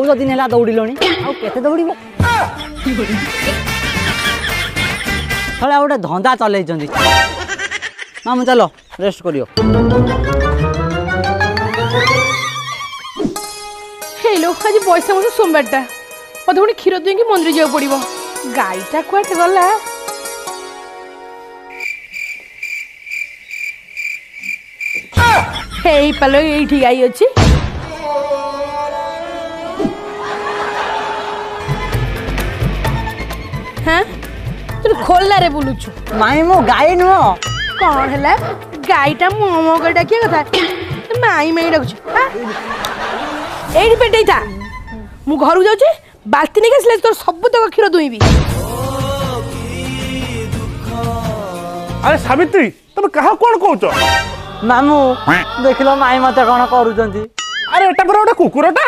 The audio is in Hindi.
14 दिन है दौड़िलणी आते दौड़ थोड़ा गोटे धंदा चल मामू चलो रेस्ट करियो। हेलो आज पैसा मुझे सोमवारटा मत पुणी क्षीर दें कि मंदिर जाओ पड़ो गाईटा कुआटे गला हे पालो ये गाई अच्छी हाँ तू खोलना रे बुलुचु माई मो गाई नुह कौन है गाईटा मो मो कर डाकिया कथा माई माई डाकुछ एडी पेटै था मु घर जाउछी बाल्टी नहीं आसले तोर सब तक क्षीर दुईबी। अरे सावित्री तुम कहा कौन कहूच मामू देख लो माई मत कौन करूँ। अरे एटा पर गोटे कुकुरटा